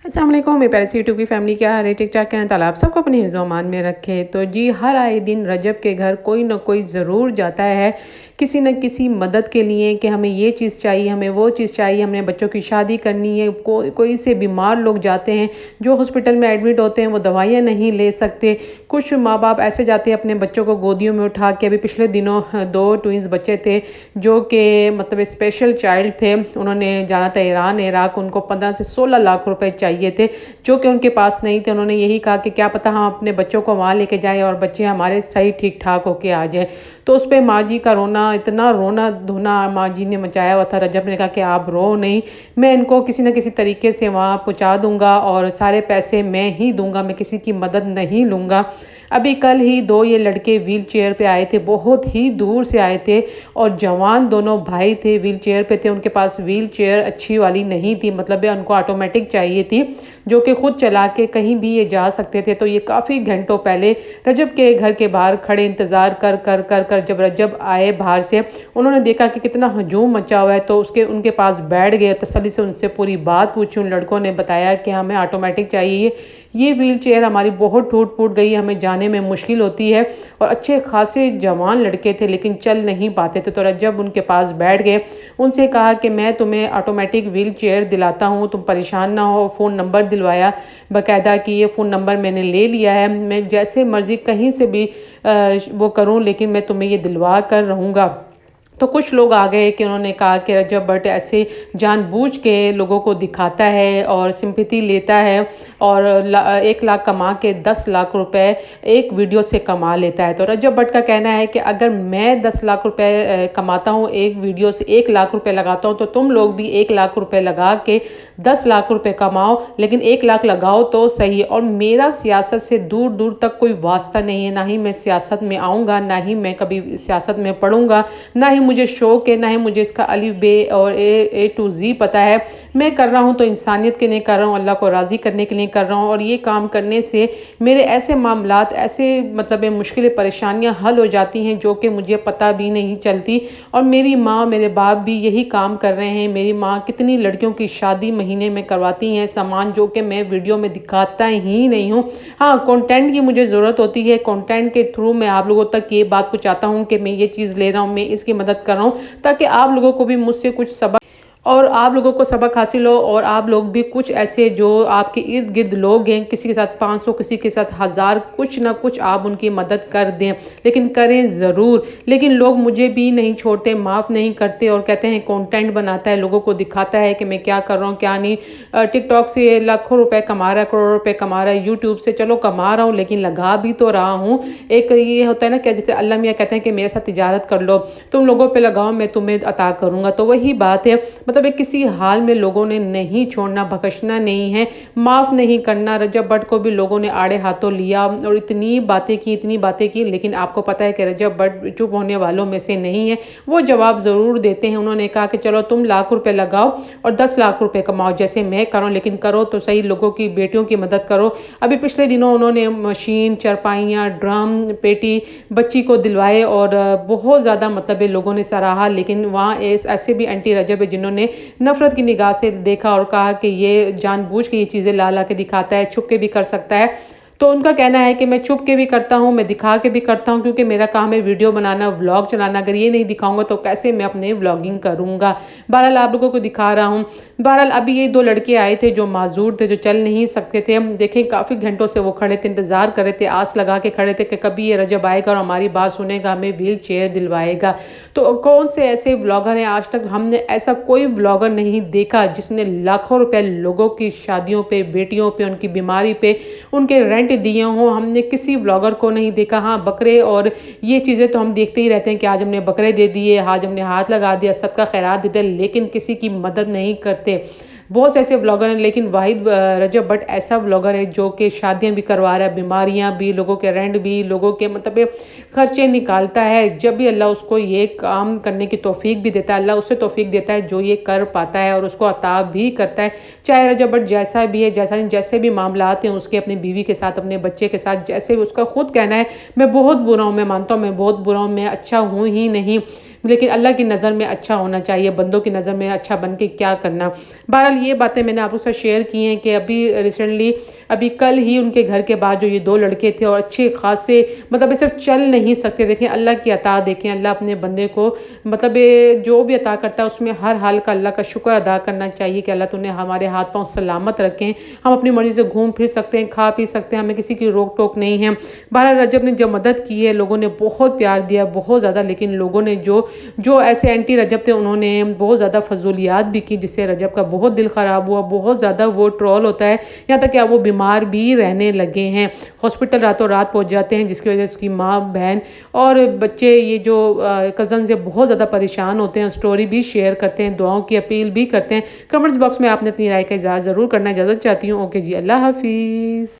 अस्सलाम वालेकुम मेरे प्यारे सी यूट्यूब की फैमिली, क्या हाल है? ठीक ठाक कहना ताला आप सबको अपने हिफ्ज़-ओ-अमान में रखे। तो जी हर आए दिन रजब के घर कोई ना कोई ज़रूर जाता है किसी न किसी मदद के लिए कि हमें ये चीज़ चाहिए, हमें वो चीज़ चाहिए, हमने बच्चों की शादी करनी है। कोई से बीमार लोग जाते हैं जो हॉस्पिटल में एडमिट होते हैं, वो दवाइयाँ नहीं ले सकते। कुछ माँ बाप ऐसे जाते हैं अपने बच्चों को गोदियों में उठा के। अभी पिछले दिनों 2 ट्विंस बच्चे थे जो कि मतलब स्पेशल चाइल्ड थे। उन्होंने जाना था ईरान, इराक। उनको 15 से 16 लाख रुपए चाहिए थे जो कि उनके पास नहीं थे। उन्होंने यही कहा कि क्या पता हम अपने बच्चों को वहाँ लेके जाएँ और बच्चे हमारे सही ठीक ठाक होके आ जाए। तो उस पे माँ जी का रोना, इतना रोना धोना माँ जी ने मचाया हुआ था। रजब ने कहा कि आप रो नहीं, मैं इनको किसी न किसी तरीके से वहाँ पहुँचा दूँगा और सारे पैसे मैं ही दूँगा, मैं किसी की मदद नहीं लूँगा। अभी कल ही 2 ये लड़के व्हील चेयर पे आए थे, बहुत ही दूर से आए थे और जवान दोनों भाई थे, व्हील चेयर पे थे। उनके पास व्हील चेयर अच्छी वाली नहीं थी, मतलब उनको ऑटोमेटिक चाहिए थी जो कि खुद चला के कहीं भी ये जा सकते थे। तो ये काफ़ी घंटों पहले रजब के घर के बाहर खड़े इंतज़ार कर कर कर कर जब रजब आए बाहर से, उन्होंने देखा कि कितना हजूम मचा हुआ है तो उनके पास बैठ गए। तसल्ली से उनसे पूरी बात पूछी। उन लड़कों ने बताया कि हमें ऑटोमेटिक चाहिए, ये व्हील चेयर हमारी बहुत टूट फूट गई, हमें जाने में मुश्किल होती है। और अच्छे खासे जवान लड़के थे लेकिन चल नहीं पाते थे। तो रजब उनके पास बैठ गए, उनसे कहा कि मैं तुम्हें ऑटोमेटिक व्हील चेयर दिलाता हूँ, तुम परेशान ना हो। फ़ोन नंबर दिलवाया बाकायदा कि ये फ़ोन नंबर मैंने ले लिया है, मैं जैसे मर्ज़ी कहीं से भी वो करूँ लेकिन मैं तुम्हें ये दिलवा कर रहूँगा। तो कुछ लोग आ गए कि उन्होंने कहा कि रजब भट्ट ऐसे जानबूझ के लोगों को दिखाता है और सिंपैथी लेता है और 1 लाख कमा के 10 लाख रुपए एक वीडियो से कमा लेता है। तो रजब भट्ट का कहना है कि अगर मैं 10 लाख रुपए कमाता हूँ एक वीडियो से, 1 लाख रुपए लगाता हूँ, तो तुम लोग भी 1 लाख रुपए लगा के 10 लाख रुपए कमाओ, लेकिन 1 लाख लगाओ तो सही। और मेरा सियासत से दूर दूर तक कोई वास्ता नहीं है, ना ही मैं सियासत में आऊँगा, ना ही मैं कभी सियासत में पढ़ूंगा, ना ही मुझे शौक है, ना ही मुझे इसका अलिफ बे और ए टू जी पता है। मैं कर रहा हूँ तो इंसानियत के लिए कर रहा हूँ, अल्लाह को राज़ी करने के लिए कर रहा हूँ। और ये काम करने से मेरे ऐसे मामलात, ऐसे मतलब मुश्किलें परेशानियाँ हल हो जाती हैं जो कि मुझे पता भी नहीं चलती। और मेरी माँ मेरे बाप भी यही काम कर रहे हैं। मेरी माँ कितनी लड़कियों की शादी महीने में करवाती हैं, सामान जो कि मैं वीडियो में दिखाता ही नहीं हूँ। हाँ, कंटेंट की मुझे ज़रूरत होती है, कंटेंट के थ्रू मैं आप लोगों तक ये बात पहुँचाता हूँ कि मैं ये चीज़ ले रहा हूँ, मैं इसकी मदद कर रहा हूँ, ताकि आप लोगों को भी मुझसे कुछ सबक और आप लोगों को सबक हासिल हो। और आप लोग भी कुछ ऐसे जो आपके इर्द गिर्द लोग हैं, किसी के साथ 500 किसी के साथ 1000, कुछ ना कुछ आप उनकी मदद कर दें, लेकिन करें ज़रूर। लेकिन लोग मुझे भी नहीं छोड़ते, माफ़ नहीं करते और कहते हैं कंटेंट बनाता है, लोगों को दिखाता है कि मैं क्या कर रहा हूँ क्या नहीं। टिकटॉक से लाखों रुपए कमा रहा है, करोड़ों रुपए कमा रहा है, यूट्यूब से चलो कमा रहा हूँ लेकिन लगा भी तो रहा हूँ। एक ये होता है ना कि जैसे अल्लाह मियाँ कहते हैं कि मेरे साथ तिजारत कर लो, तुम लोगों पे लगाओ, मैं तुम्हें अता करूँगा। तो वही बात है, मतलब एक किसी हाल में लोगों ने नहीं छोड़ना, बख्शना नहीं है, माफ़ नहीं करना। रजब भट्ट को भी लोगों ने आड़े हाथों लिया और इतनी बातें की, इतनी बातें की, लेकिन आपको पता है कि रजब भट्ट चुप होने वालों में से नहीं है, वो जवाब ज़रूर देते हैं। उन्होंने कहा कि चलो तुम लाख रुपए लगाओ और 10 लाख रुपए कमाओ जैसे मैं कर रहा हूँ, लेकिन करो तो सही, लोगों की बेटियों की मदद करो। अभी पिछले दिनों उन्होंने मशीन, चारपाइयाँ, ड्रम पेटी बच्ची को दिलवाए और बहुत ज़्यादा मतलब लोगों ने सराहा। लेकिन वहाँ ऐसे भी एंटी रजब है जिन्होंने नफरत की निगाह से देखा और कहा कि ये जानबूझ के ये चीज़ें ला ला के दिखाता है, छुप के भी कर सकता है। तो उनका कहना है कि मैं छुप के भी करता हूँ, मैं दिखा के भी करता हूँ, क्योंकि मेरा काम है वीडियो बनाना, व्लॉग चलाना। अगर ये नहीं दिखाऊंगा तो कैसे मैं अपने व्लॉगिंग करूँगा। बहरहाल आप लोगों को दिखा रहा हूँ। बहरहाल अभी ये 2 लड़के आए थे जो माजूर थे, जो चल नहीं सकते थे। हम देखें काफ़ी घंटों से वो खड़े थे, इंतज़ार कर रहे थे, आस लगा के खड़े थे कि कभी ये रजब आएगा और हमारी बात सुनेगा, हमें व्हील चेयर दिलवाएगा। तो कौन से ऐसे व्लॉगर हैं, आज तक हमने ऐसा कोई व्लॉगर नहीं देखा जिसने लाखों रुपए लोगों की शादियों पे, बेटियों पे, उनकी बीमारी पे, उनके रेंट दिए हों। हमने किसी व्लॉगर को नहीं देखा। हाँ, बकरे और ये चीज़ें तो हम देखते ही रहते हैं कि आज हमने बकरे दे दिए, आज हमने हाथ लगा दिया, सदका खैरात दे दिया, लेकिन किसी की मदद नहीं करते। बहुत से ऐसे व्लॉगर हैं, लेकिन वाहिद रजब भट्ट ऐसा व्लॉगर है जो कि शादियां भी करवा रहा है, बीमारियां भी, लोगों के रेंट भी, लोगों के मतलब खर्चे निकालता है। जब भी अल्लाह उसको ये काम करने की तौफीक भी देता है, अल्लाह उसे तौफीक देता है जो ये कर पाता है और उसको अता भी करता है। चाहे रजब भट्ट जैसा भी है, जैसा नहीं, जैसे भी मामलात हैं उसके, अपनी बीवी के साथ, अपने बच्चे के साथ, जैसे भी उसका खुद कहना है मैं बहुत बुरा हूँ, मैं मानता हूँ मैं बहुत बुरा हूँ, मैं अच्छा हूँ ही नहीं। لیکن اللہ کی نظر میں اچھا ہونا چاہیے، بندوں کی نظر میں اچھا بن کے کیا کرنا۔ بہرحال یہ باتیں میں نے آپ کے ساتھ شیئر کی ہیں کہ ابھی کل ہی ان کے گھر کے بعد جو یہ 2 لڑکے تھے اور اچھے خاصے مطلب صرف چل نہیں سکتے، دیکھیں اللہ کی عطا دیکھیں، اللہ اپنے بندے کو مطلب جو بھی عطا کرتا ہے اس میں ہر حال کا اللہ کا شکر ادا کرنا چاہیے کہ اللہ تو نے ہمارے ہاتھ پاؤں سلامت رکھیں، ہم اپنی مرضی سے گھوم پھر سکتے ہیں، کھا پی سکتے ہیں، ہمیں کسی کی روک ٹوک نہیں ہے۔ بہرحال رجب نے جو مدد کی ہے، لوگوں نے بہت پیار دیا، بہت زیادہ، لیکن لوگوں نے جو ایسے اینٹی رجب تھے انہوں نے بہت زیادہ فضولیات بھی کی، جس سے رجب کا بہت دل خراب ہوا، بہت زیادہ وہ ٹرول ہوتا ہے، یہاں تک کہ اب وہ بیمار بھی رہنے لگے ہیں، ہاسپٹل راتوں رات پہنچ جاتے ہیں، جس کی وجہ سے اس کی ماں بہن اور بچے یہ جو کزن سے بہت زیادہ پریشان ہوتے ہیں، سٹوری بھی شیئر کرتے ہیں، دعاؤں کی اپیل بھی کرتے ہیں۔ کمنٹس باکس میں آپ نے اپنی رائے کا اظہار ضرور کرنا، اجازت چاہتی ہوں۔ اوکے جی، اللہ حافظ۔